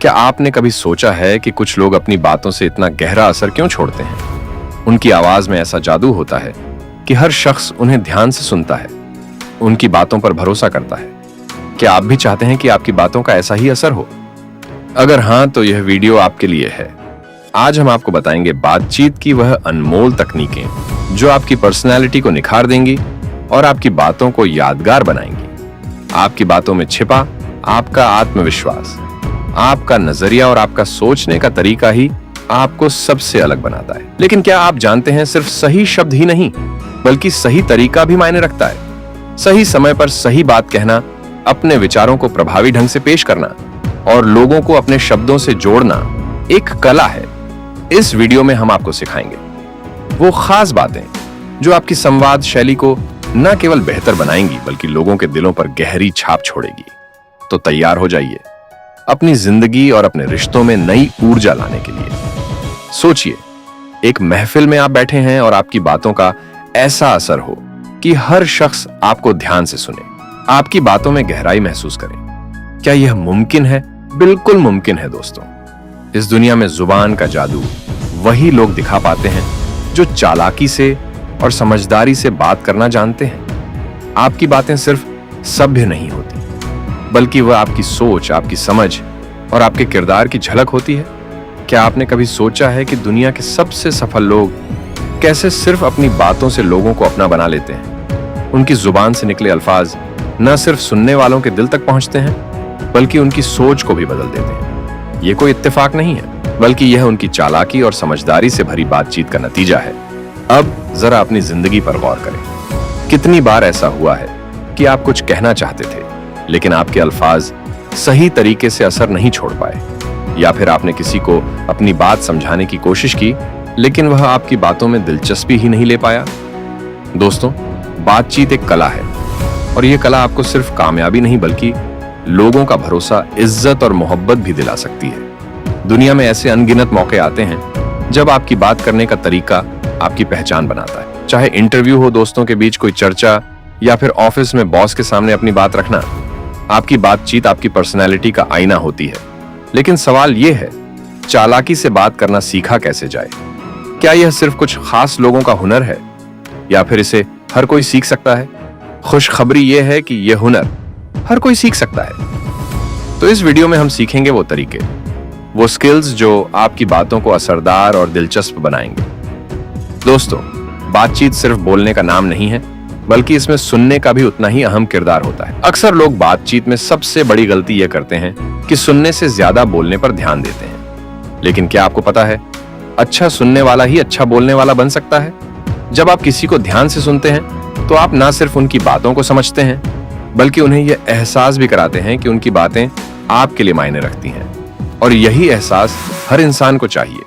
क्या आपने कभी सोचा है कि कुछ लोग अपनी बातों से इतना गहरा असर क्यों छोड़ते हैं? उनकी आवाज में ऐसा जादू होता है कि हर शख्स उन्हें ध्यान से सुनता है, उनकी बातों पर भरोसा करता है। क्या आप भी चाहते हैं कि आपकी बातों का ऐसा ही असर हो? अगर हां, तो यह वीडियो आपके लिए है। आज हम आपको बताएंगे बातचीत की वह अनमोल तकनीकें जो आपकी पर्सनैलिटी को निखार देंगी और आपकी बातों को यादगार बनाएंगी। आपकी बातों में छिपा आपका आत्मविश्वास, आपका नजरिया और आपका सोचने का तरीका ही आपको सबसे अलग बनाता है। लेकिन क्या आप जानते हैं, सिर्फ सही शब्द ही नहीं बल्कि सही तरीका भी मायने रखता है। सही समय पर सही बात कहना, अपने विचारों को प्रभावी ढंग से पेश करना और लोगों को अपने शब्दों से जोड़ना एक कला है। इस वीडियो में हम आपको सिखाएंगे वो खास बातें जो आपकी संवाद शैली को न केवल बेहतर बनाएंगी बल्कि लोगों के दिलों पर गहरी छाप छोड़ेगी। तो तैयार हो जाइए अपनी जिंदगी और अपने रिश्तों में नई ऊर्जा लाने के लिए। सोचिए, एक महफिल में आप बैठे हैं और आपकी बातों का ऐसा असर हो कि हर शख्स आपको ध्यान से सुने, आपकी बातों में गहराई महसूस करे। क्या यह मुमकिन है? बिल्कुल मुमकिन है दोस्तों। इस दुनिया में जुबान का जादू वही लोग दिखा पाते हैं जो चालाकी से और समझदारी से बात करना जानते हैं। आपकी बातें सिर्फ सभ्य नहीं होती बल्कि वह आपकी सोच, आपकी समझ और आपके किरदार की झलक होती है। क्या आपने कभी सोचा है कि दुनिया के सबसे सफल लोग कैसे सिर्फ अपनी बातों से लोगों को अपना बना लेते हैं? उनकी जुबान से निकले अल्फाज न सिर्फ सुनने वालों के दिल तक पहुंचते हैं बल्कि उनकी सोच को भी बदल देते हैं। ये कोई इत्तेफाक नहीं है बल्कि यह उनकी चालाकी और समझदारी से भरी बातचीत का नतीजा है। अब जरा अपनी जिंदगी पर गौर करें। कितनी बार ऐसा हुआ है कि आप कुछ कहना चाहते थे लेकिन आपके अल्फाज सही तरीके से असर नहीं छोड़ पाए, या फिर आपने किसी को अपनी बात समझाने की कोशिश की लेकिन वह आपकी बातों में दिलचस्पी ही नहीं ले पाया। दोस्तों, बातचीत एक कला है और यह कला आपको सिर्फ कामयाबी नहीं बल्कि लोगों का भरोसा, इज्जत और मोहब्बत भी दिला सकती है। दुनिया में ऐसे अनगिनत मौके आते हैं जब आपकी बात करने का तरीका आपकी पहचान बनाता है। चाहे इंटरव्यू हो, दोस्तों के बीच कोई चर्चा, या फिर ऑफिस में बॉस के सामने अपनी बात रखना, आपकी बातचीत आपकी पर्सनैलिटी का आईना होती है। लेकिन सवाल यह है, चालाकी से बात करना सीखा कैसे जाए? क्या यह सिर्फ कुछ खास लोगों का हुनर है या फिर इसे हर कोई सीख सकता है? खुशखबरी यह है कि यह हुनर हर कोई सीख सकता है। तो इस वीडियो में हम सीखेंगे वो तरीके, वो स्किल्स जो आपकी बातों को असरदार और दिलचस्प बनाएंगे। दोस्तों, बातचीत सिर्फ बोलने का नाम नहीं है बल्कि इसमें सुनने का भी उतना ही अहम किरदार होता है। अक्सर लोग बातचीत में सबसे बड़ी गलती यह करते हैं कि सुनने से ज्यादा बोलने पर ध्यान देते हैं। लेकिन क्या आपको पता है, अच्छा सुनने वाला ही अच्छा बोलने वाला बन सकता है। जब आप किसी को ध्यान से सुनते हैं तो आप ना सिर्फ उनकी बातों को समझते हैं बल्कि उन्हें यह एहसास भी कराते हैं कि उनकी बातें आपके लिए मायने रखती हैं, और यही एहसास हर इंसान को चाहिए।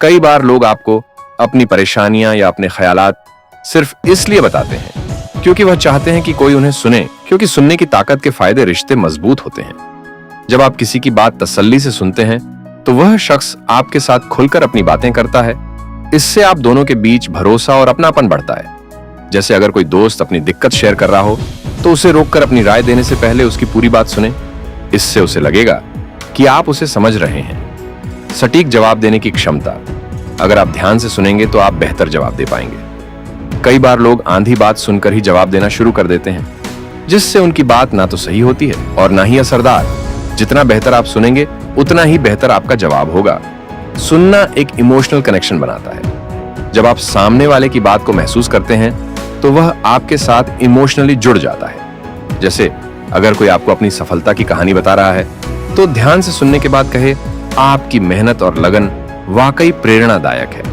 कई बार लोग आपको अपनी परेशानियां या अपने ख्यालात सिर्फ इसलिए बताते हैं क्योंकि वह चाहते हैं कि कोई उन्हें सुने, क्योंकि सुनने की ताकत के फायदे रिश्ते मजबूत होते हैं। जब आप किसी की बात तसल्ली से सुनते हैं तो वह शख्स आपके साथ खुलकर अपनी बातें करता है। इससे आप दोनों के बीच भरोसा और अपनापन बढ़ता है। जैसे अगर कोई दोस्त अपनी दिक्कत शेयर कर रहा हो तो उसे रोककर अपनी राय देने से पहले उसकी पूरी बात सुने। इससे उसे लगेगा कि आप उसे समझ रहे हैं। सटीक जवाब देने की क्षमता, अगर आप ध्यान से सुनेंगे तो आप बेहतर जवाब दे पाएंगे। कई बार लोग आंधी बात सुनकर ही जवाब देना शुरू कर देते हैं, जिससे उनकी बात ना तो सही होती है और ना ही असरदार। जितना बेहतर आप सुनेंगे उतना ही बेहतर आपका जवाब होगा। सुनना एक इमोशनल कनेक्शन बनाता है। जब आप सामने वाले की बात को महसूस करते हैं तो वह आपके साथ इमोशनली जुड़ जाता है। जैसे अगर कोई आपको अपनी सफलता की कहानी बता रहा है तो ध्यान से सुनने के बाद कहे, आपकी मेहनत और लगन वाकई प्रेरणादायक है।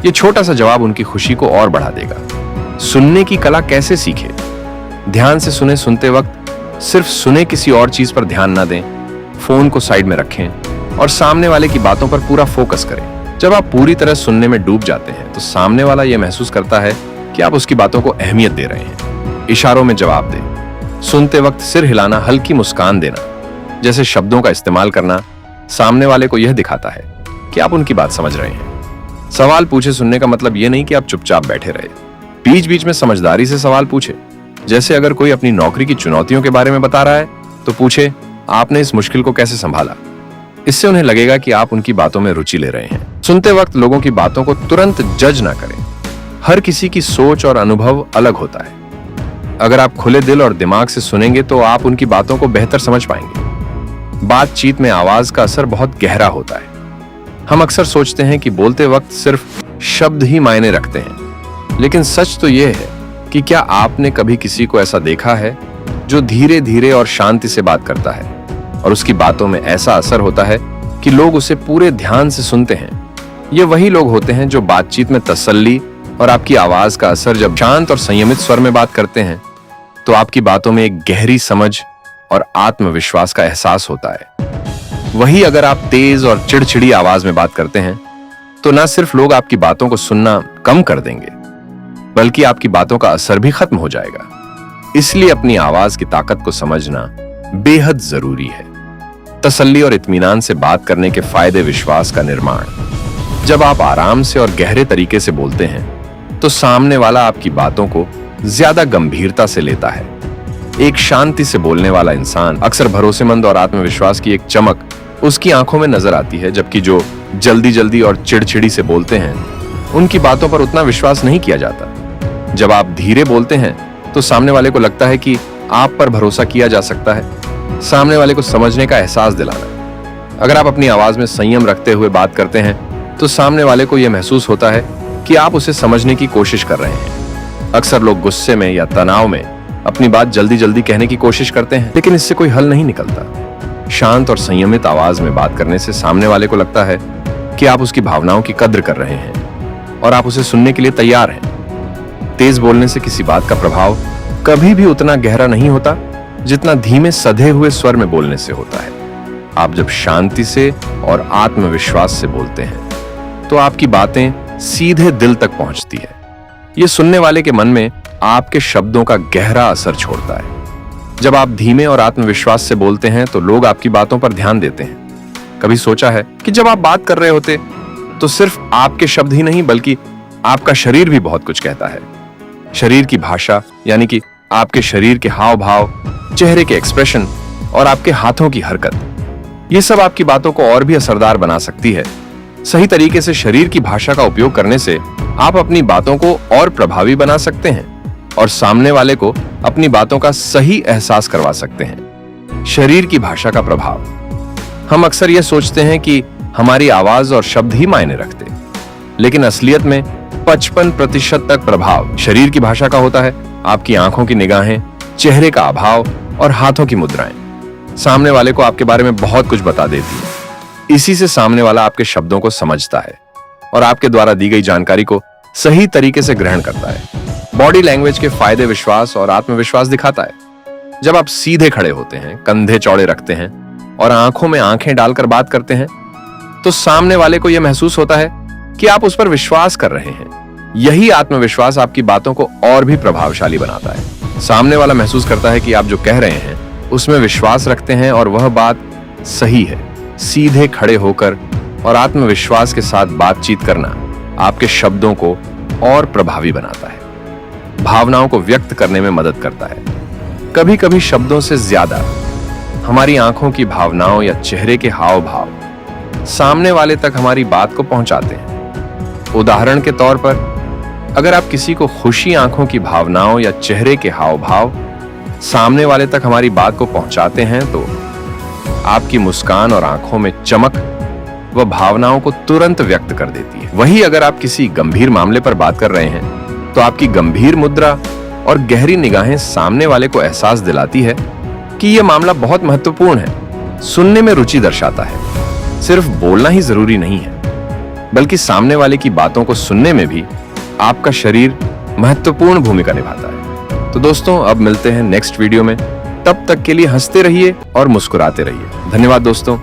ये छोटा सा जवाब उनकी खुशी को और बढ़ा देगा। सुनने की कला कैसे सीखे? ध्यान से सुने। सुनते वक्त सिर्फ सुने, किसी और चीज पर ध्यान ना दें। फोन को साइड में रखें और सामने वाले की बातों पर पूरा फोकस करें। जब आप पूरी तरह सुनने में डूब जाते हैं तो सामने वाला यह महसूस करता है कि आप उसकी बातों को अहमियत दे रहे हैं। इशारों में जवाब दें। सुनते वक्त सिर हिलाना, हल्की मुस्कान देना जैसे शब्दों का इस्तेमाल करना सामने वाले को यह दिखाता है कि आप उनकी बात समझ रहे हैं। सवाल पूछे सुनने का मतलब यह नहीं कि आप चुपचाप बैठे रहे। बीच बीच में समझदारी से सवाल पूछे। जैसे अगर कोई अपनी नौकरी की चुनौतियों के बारे में बता रहा है तो पूछे, आपने इस मुश्किल को कैसे संभाला? इससे उन्हें लगेगा कि आप उनकी बातों में रुचि ले रहे हैं। सुनते वक्त लोगों की बातों को तुरंत जज ना करें। हर किसी की सोच और अनुभव अलग होता है। अगर आप खुले दिल और दिमाग से सुनेंगे तो आप उनकी बातों को बेहतर समझ पाएंगे। बातचीत में आवाज का असर बहुत गहरा होता है। हम अक्सर सोचते हैं कि बोलते वक्त सिर्फ शब्द ही मायने रखते हैं, लेकिन सच तो यह है कि क्या आपने कभी किसी को ऐसा देखा है जो धीरे धीरे और शांति से बात करता है और उसकी बातों में ऐसा असर होता है कि लोग उसे पूरे ध्यान से सुनते हैं। ये वही लोग होते हैं जो बातचीत में तसल्ली और आपकी आवाज का असर जब शांत और संयमित स्वर में बात करते हैं तो आपकी बातों में एक गहरी समझ और आत्मविश्वास का एहसास होता है। वही अगर आप तेज और चिड़चिड़ी आवाज में बात करते हैं तो न सिर्फ लोग आपकी बातों को सुनना कम कर देंगे, बल्कि आपकी बातों का असर भी खत्म हो जाएगा। इसलिए अपनी आवाज की ताकत को समझना बेहद जरूरी है। तसल्ली और इत्मीनान से बात करने के फायदे। विश्वास का निर्माण। जब आप आराम से और गहरे तरीके से बोलते हैं तो सामने वाला आपकी बातों को ज्यादा गंभीरता से लेता है। एक शांति से बोलने वाला इंसान अक्सर भरोसेमंद और आत्मविश्वास की एक चमक उसकी आंखों में नजर आती है, जबकि जो जल्दी जल्दी और चिड़चिड़ी से बोलते हैं उनकी बातों पर उतना विश्वास नहीं किया जाता। जब आप धीरे बोलते हैं तो सामने वाले को लगता है कि आप पर भरोसा किया जा सकता है। सामने वाले को समझने का एहसास दिलाना। अगर आप अपनी आवाज में संयम रखते हुए बात करते हैं तो सामने वाले को यह महसूस होता है कि आप उसे समझने की कोशिश कर रहे हैं। अक्सर लोग गुस्से में या तनाव में अपनी बात जल्दी जल्दी कहने की कोशिश करते हैं, लेकिन इससे कोई हल नहीं निकलता। शांत और संयमित आवाज में बात करने से सामने वाले को लगता है कि आप उसकी भावनाओं की कद्र कर रहे हैं और आप उसे सुनने के लिए तैयार हैं। तेज बोलने से किसी बात का प्रभाव कभी भी उतना गहरा नहीं होता जितना धीमे सधे हुए स्वर में बोलने से होता है। आप जब शांति से और आत्मविश्वास से बोलते हैं तो आपकी बातें सीधे दिल तक पहुंचती है। ये सुनने वाले के मन में आपके शब्दों का गहरा असर छोड़ता है। जब आप धीमे और आत्मविश्वास से बोलते हैं तो लोग आपकी बातों पर ध्यान देते हैं। कभी सोचा है कि जब आप बात कर रहे होते तो सिर्फ आपके शब्द ही नहीं बल्कि आपका शरीर भी बहुत कुछ कहता है। शरीर की भाषा यानी कि आपके शरीर के हाव भाव, चेहरे के एक्सप्रेशन और आपके हाथों की हरकत, ये सब आपकी बातों को और भी असरदार बना सकती है। सही तरीके से शरीर की भाषा का उपयोग करने से आप अपनी बातों को और प्रभावी बना सकते हैं और सामने वाले को अपनी बातों का सही एहसास करवा सकते हैं। शरीर की भाषा का प्रभाव। हम अक्सर यह सोचते हैं कि हमारी आवाज और शब्द ही मायने रखते, लेकिन असलियत में 55% तक प्रभाव शरीर की भाषा का होता है। आपकी आंखों की निगाहें, चेहरे का अभाव और हाथों की मुद्राएं सामने वाले को आपके बारे में बहुत कुछ बता देती है। इसी से सामने वाला आपके शब्दों को समझता है और आपके द्वारा दी गई जानकारी को सही तरीके से ग्रहण करता है। बॉडी लैंग्वेज के फायदे। विश्वास और आत्मविश्वास दिखाता है। जब आप सीधे खड़े होते हैं, कंधे चौड़े रखते हैं और आंखों में आंखें डालकर बात करते हैं तो सामने वाले को यह महसूस होता है कि आप उस पर विश्वास कर रहे हैं। यही आत्मविश्वास आपकी बातों को और भी प्रभावशाली बनाता है। सामने वाला महसूस करता है कि आप जो कह रहे हैं उसमें विश्वास रखते हैं और वह बात सही है। सीधे खड़े होकर और आत्मविश्वास के साथ बातचीत करना आपके शब्दों को और प्रभावी बनाता है, भावनाओं को व्यक्त करने में मदद करता है। कभी कभी शब्दों से ज्यादा हमारी आंखों की भावनाओं या चेहरे के हाव भाव सामने वाले तक हमारी बात को पहुंचाते हैं। उदाहरण के तौर पर अगर आप किसी को खुशी आंखों की भावनाओं या चेहरे के हाव भाव सामने वाले तक हमारी बात को पहुंचाते हैं तो आपकी मुस्कान और आंखों में चमक वह भावनाओं को तुरंत व्यक्त कर देती है। वही अगर आप किसी गंभीर मामले पर बात कर रहे हैं तो आपकी गंभीर मुद्रा और गहरी निगाहें सामने वाले को एहसास दिलाती है कि यह मामला बहुत महत्वपूर्ण है। सुनने में रुचि दर्शाता है। सिर्फ बोलना ही जरूरी नहीं है, बल्कि सामने वाले की बातों को सुनने में भी आपका शरीर महत्वपूर्ण भूमिका निभाता है। तो दोस्तों, अब मिलते हैं नेक्स्ट वीडियो में। तब तक के लिए हंसते रहिए और मुस्कुराते रहिए। धन्यवाद दोस्तों।